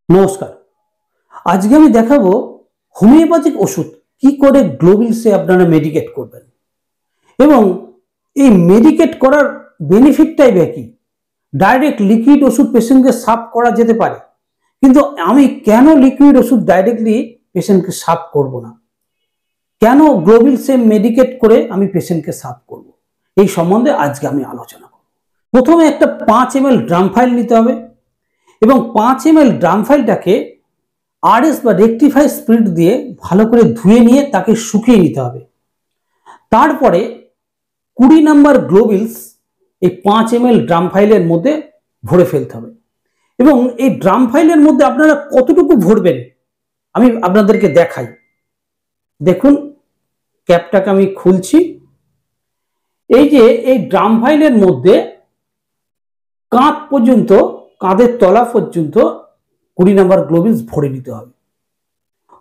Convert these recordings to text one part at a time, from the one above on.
নমস্কার। আজকে আমি দেখাবো হোমিওপ্যাথিক ওষুধ কি করে গ্লোবিলসে আপনারা মেডিকেট করবেন এবং এই মেডিকেট করার বেনিফিটটাই বা কি। ডাইরেক্ট লিকুইড ওষুধ পেশেন্টকে সাফ করা যেতে পারে, কিন্তু আমি কেন লিকুইড ওষুধ ডাইরেক্টলি পেশেন্টকে সাফ করব না, কেন গ্লোবিলসে মেডিকেট করে আমি পেশেন্টকে সাফ করব, এই সম্বন্ধে আজকে আমি আলোচনা করব। প্রথমে একটা 5 ml ড্রাম ফাইল নিতে হবে এবং 5 ml ড্রাম ফাইলটাকে আরএস বা রেকটিফাই স্পিরিট দিয়ে ভালো করে ধুয়ে নিয়ে তাকে শুকিয়ে নিতে হবে। তারপরে 20 নাম্বার গ্লোবিলস এই 5 ml ড্রাম ফাইলের মধ্যে ভরে ফেলতে হবে এবং এই ড্রাম ফাইলের মধ্যে আপনারা কতটুকু ভরবেন আমি আপনাদেরকে দেখাই। দেখুন, ক্যাপটাকে আমি খুলছি। এই যে এই ড্রাম ফাইলের মধ্যে কাঁধ পর্যন্ত, কাঁধের তলা পর্যন্ত 20 নাম্বার গ্লোবিলস ভরে নিতে হবে।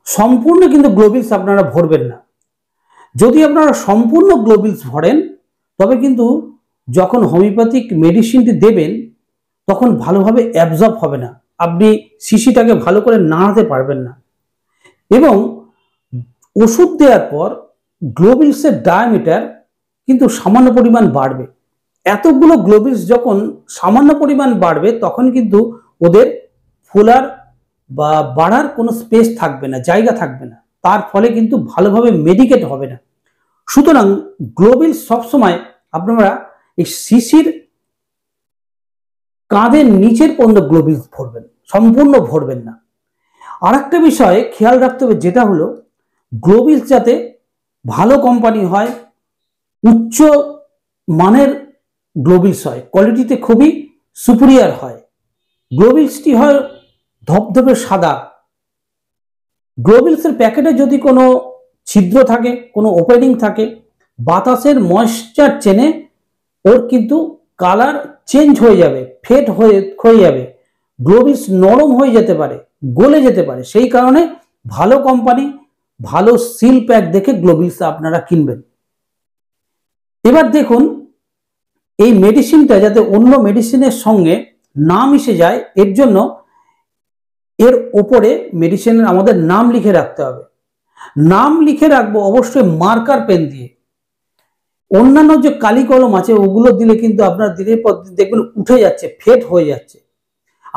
সম্পূর্ণ কিন্তু গ্লোবিলস আপনারা ভরবেন না। যদি আপনারা সম্পূর্ণ গ্লোবিলস ভরেন তবে কিন্তু যখন হোমিওপ্যাথিক মেডিসিনটি দেবেন তখন ভালোভাবে অ্যাবজর্ব হবে না, আপনি শিশিটাকে ভালো করে নাড়াতে পারবেন না এবং ওষুধ দেওয়ার পর গ্লোবিলসের ডায়ামিটার কিন্তু সামান্য পরিমাণ বাড়বে। এতগুলো গ্লোবিলস যখন সামান্য পরিমাণ বাড়বে তখন কিন্তু ওদের ফোলার বা বাড়ার কোনো স্পেস থাকবে না, জায়গা থাকবে না, তার ফলে কিন্তু ভালোভাবে মেডিকেট হবে না। সুতরাং গ্লোবিলস সবসময় আপনারা এই শিশির কাঁধের নিচের পর্যন্ত গ্লোবিলস ভরবেন, সম্পূর্ণ ভরবেন না। আর একটা বিষয় খেয়াল রাখতে হবে, যেটা হলো গ্লোবিলস যাতে ভালো কোম্পানি হয়, উচ্চ মানের গ্লোবিলস হয়, কোয়ালিটিতে খুবই সুপিরিয়র হয়। গ্লোবিলসটি হয় ধবধবে সাদা। গ্লোবিলসের প্যাকেটে যদি কোনো ছিদ্র থাকে, কোনো ওপেনিং থাকে, বাতাসের ময়েশ্চার চেনে ওর কিন্তু কালার চেঞ্জ হয়ে যাবে, ফেড হয়ে যাবে, গ্লোবিলস নরম হয়ে যেতে পারে, গলে যেতে পারে। সেই কারণে ভালো কোম্পানি, ভালো সিল প্যাক দেখে গ্লোবিলস আপনারা কিনবেন। এবার দেখুন, এই মেডিসিনটা যাতে অন্য মেডিসিনের সঙ্গে না মিশে যায় এর জন্য এর ওপরে মেডিসিনের আমাদের নাম লিখে রাখতে হবে। নাম লিখে রাখবো অবশ্যই মার্কার পেন দিয়ে। অন্যান্য যে কালি কলম আছে ওগুলো দিলে কিন্তু আপনার দিনের পর দিন দেখবেন উঠে যাচ্ছে, ফেড হয়ে যাচ্ছে।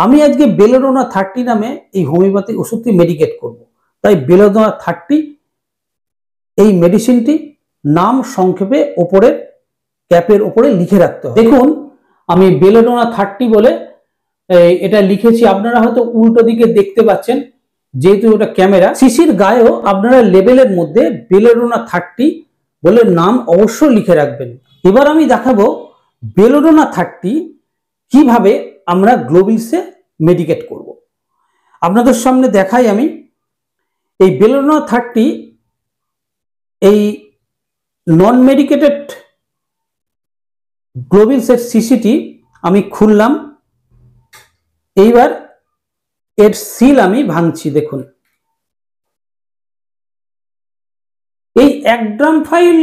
আমি আজকে বেলোডোনা 30 নামে এই হোমিওপ্যাথিক ওষুধটি মেডিকেট করব, তাই বেলোডোনা 30 এই মেডিসিনটি নাম সংক্ষেপে ওপরে ক্যাপের ওপরে লিখে রাখতে হবে। দেখুন, আমি বেলোডোনা 30 বলে এটা লিখেছি। আপনারা হয়তো উল্টো দিকে দেখতে পাচ্ছেন, যেহেতু ওটা ক্যামেরা। শিশির গায়েও আপনারা লেবেলের মধ্যে বেলোডোনা 30 বলে নাম অবশ্যই লিখে রাখবেন। এবার আমি দেখাবো বেলোডোনা 30 কিভাবে আমরা গ্লোবিলসে মেডিকেট করব। আপনাদের সামনে দেখাই আমি। এই বেলোডোনা 30 এই নন মেডিকেটেড গ্লোবিলসের শিশিটি আমি খুললাম। এইবার এর সিল আমি ভাঙছি। দেখুন, এই 1 ড্রাম ফাইল,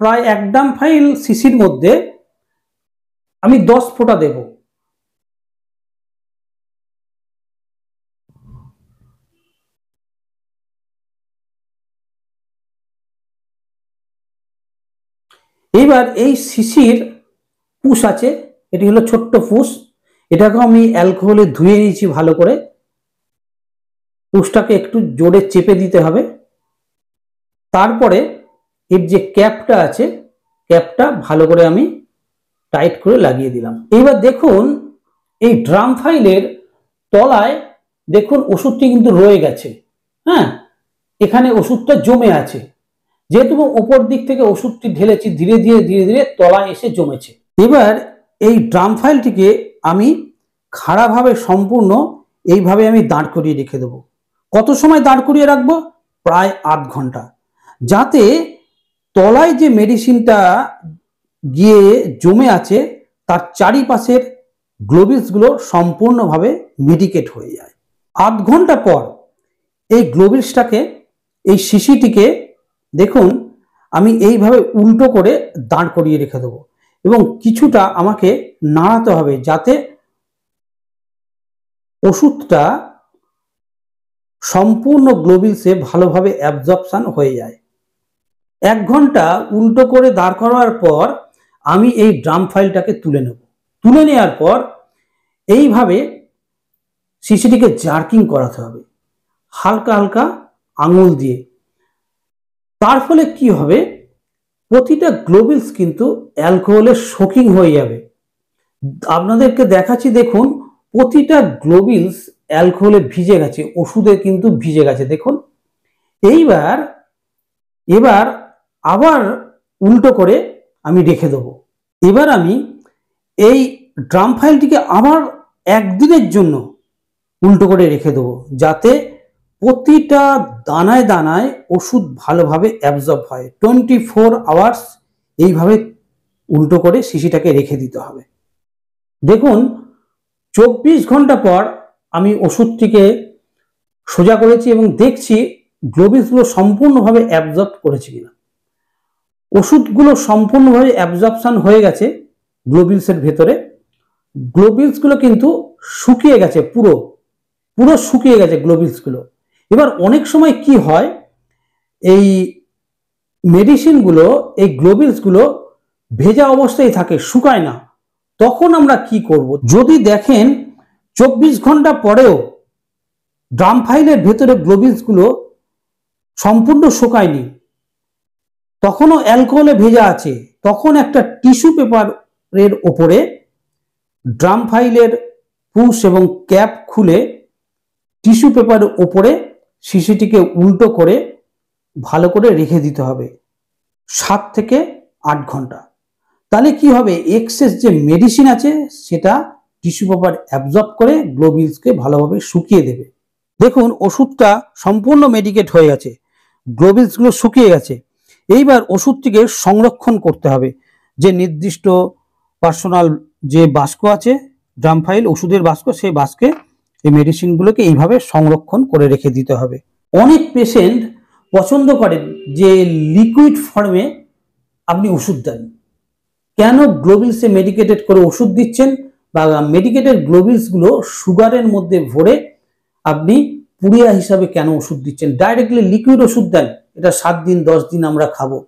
প্রায় 1 ড্রাম ফাইল শিশির মধ্যে আমি 10 ফোঁটা দেব। এইবার এই শিশির পুষ আছে, এটি হলো ছোট্ট পুষ, এটাকে আমি অ্যালকোহলে ধুয়ে নিয়েছি ভালো করে। পুষটাকে একটু জোরে চেপে দিতে হবে। তারপরে এর যে ক্যাপটা আছে, ক্যাপটা ভালো করে আমি টাইট করে লাগিয়ে দিলাম। এইবার দেখুন, এই ড্রাম ফাইলের তলায় দেখুন ওষুধটি কিন্তু রয়ে গেছে। হ্যাঁ, এখানে ওষুধটা জমে আছে। যেহেতু উপর দিক থেকে ওষুধটি ঢেলেছি, ধীরে ধীরে ধীরে ধীরে তলায় এসে জমেছে। এবার এই ড্রাম ফাইলটিকে আমি খাড়াভাবে সম্পূর্ণ এইভাবে আমি দাঁড় করিয়ে রেখে দেবো। কত সময় দাঁড় করিয়ে রাখবো? প্রায় 8 ঘন্টা, যাতে তলায় যে মেডিসিনটা গিয়ে জমে আছে তার চারিপাশের গ্লোবিলসগুলো সম্পূর্ণভাবে মেডিকেট হয়ে যায়। 8 ঘন্টা পর এই গ্লোবিলসটাকে, এই শিশিটিকে দেখুন আমি এইভাবে উল্টো করে দাঁড় করিয়ে রেখে দেবো এবং কিছুটা আমাকে নাড়াতে হবে যাতে ওষুধটা সম্পূর্ণ গ্লোবিলসে ভালোভাবে অ্যাবজর্পশন হয়ে যায়। 1 ঘন্টা উল্টো করে দাঁড় করার পর আমি এই ড্রাম ফাইলটাকে তুলে নেব। তুলে নেওয়ার পর এইভাবে শিশিটিকে জার্কিং করাতে হবে হালকা হালকা আঙুল দিয়ে। তার ফলে কি হবে, প্রতিটা গ্লোবিলস কিন্তু অ্যালকোহলের শোকিং হয়ে যাবে। আপনাদেরকে দেখাচ্ছি, দেখুন প্রতিটা গ্লোবিলস অ্যালকোহলে ভিজে গেছে, ওষুধে কিন্তু ভিজে গেছে দেখুন। এবার আবার উল্টো করে আমি রেখে দেবো। এবার আমি এই ড্রাম ফাইলটিকে আবার 1 দিনের জন্য উল্টো করে রেখে দেবো, যাতে প্রতিটা দানায় দানায় ওষুধ ভালোভাবে অ্যাবজর্ব হয়। 24 আওয়ার্স এইভাবে উল্টো করে শিশিটাকে রেখে দিতে হবে। দেখুন 24 ঘন্টা পর আমি ওষুধটিকে সোজা করেছি এবং দেখছি গ্লোবিলসগুলো সম্পূর্ণভাবে অ্যাবজর্ব করেছে কিনা। ওষুধগুলো সম্পূর্ণভাবে অ্যাবজর্পশন হয়ে গেছে গ্লোবিলসের ভেতরে। গ্লোবিলসগুলো কিন্তু শুকিয়ে গেছে, পুরো শুকিয়ে গেছে গ্লোবিলসগুলো। এবার অনেক সময় কি হয়, এই মেডিসিনগুলো, এই গ্লোবিলসগুলো ভেজা অবস্থায় থাকে, শুকায় না। তখন আমরা কি করব, যদি দেখেন 24 ঘন্টা পরেও ড্রাম ফাইলের ভেতরে গ্লোবিলসগুলো সম্পূর্ণ শুকায়নি, তখনও অ্যালকোহলে ভেজা আছে, তখন একটা টিস্যু পেপারের ওপরে ড্রাম ফাইলের পুশ এবং ক্যাপ খুলে টিস্যু পেপারের ওপরে শিশিটিকে উল্টো করে ভালো করে রেখে দিতে হবে 7 থেকে 8 ঘন্টা। তাহলে কি হবে, এক্সেস যে মেডিসিন আছে সেটা টিস্যু পেপার অ্যাবজর্ব করে গ্লোবিলসকে ভালোভাবে শুকিয়ে দেবে। দেখুন ওষুধটা সম্পূর্ণ মেডিকেট হয়ে গেছে, গ্লোবিলসগুলো শুকিয়ে গেছে। এইবার ওষুধটিকে সংরক্ষণ করতে হবে। যে নির্দিষ্ট পার্সোনাল যে বাস্ক আছে, ড্রাম ফাইল ওষুধের বাস্ক, সেই বাস্কে এই মেডিসিনগুলোকে এইভাবে সংরক্ষণ করে রেখে দিতে হবে। অনেক পেশেন্ট পছন্দ করেন যে লিকুইড ফর্মে আপনি ওষুধ দেন। কেন গ্লোবিলসে মেডিকেটেড করে ওষুধ দিচ্ছেন, বা মেডিকেটেড গ্লোবিলসগুলো সুগারের মধ্যে ভরে আপনি পুড়িয়া হিসাবে কেন ওষুধ দিচ্ছেন? ডাইরেক্টলি লিকুইড ওষুধ দেন, এটা 7 দিন 10 দিন আমরা খাবো।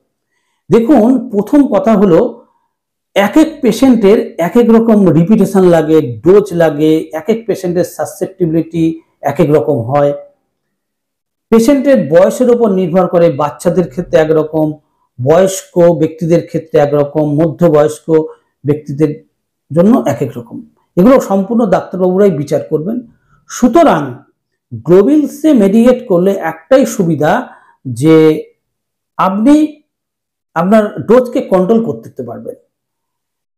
দেখুন প্রথম কথা হলো, এক এক পেশেন্টের এক এক রকম রিপিটেশন লাগে, ডোজ লাগে, এক এক পেশেন্টের সাসেপ্টিবিলিটি এক এক রকম হয়। পেশেন্টের বয়সের উপর নির্ভর করে, বাচ্চাদের ক্ষেত্রে একরকম, বয়স্ক ব্যক্তিদের ক্ষেত্রে একরকম, মধ্যবয়স্ক ব্যক্তিদের জন্য এক এক রকম। এগুলো সম্পূর্ণ ডাক্তারবাবুরাই বিচার করবেন। সুতরাং গ্লোবিলসে মেডিকেট করলে একটাই সুবিধা, যে আপনি আপনার ডোজকে কন্ট্রোল করতে পারবেন।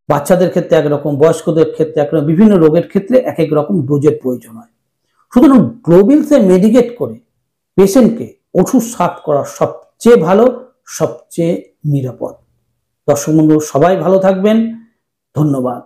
বাচ্চাদের ক্ষেত্রে একরকম, বয়স্কদের ক্ষেত্রে একরকম, বিভিন্ন রোগের ক্ষেত্রে এক এক রকম ডোজের প্রয়োজন হয়। সুতরাং গ্লোবিলসে মেডিকেট করে পেশেন্টকে ওষুধ সাফ করা সবচেয়ে ভালো, সবচেয়ে নিরাপদ। দর্শক বন্ধু সবাই ভালো থাকবেন, ধন্যবাদ।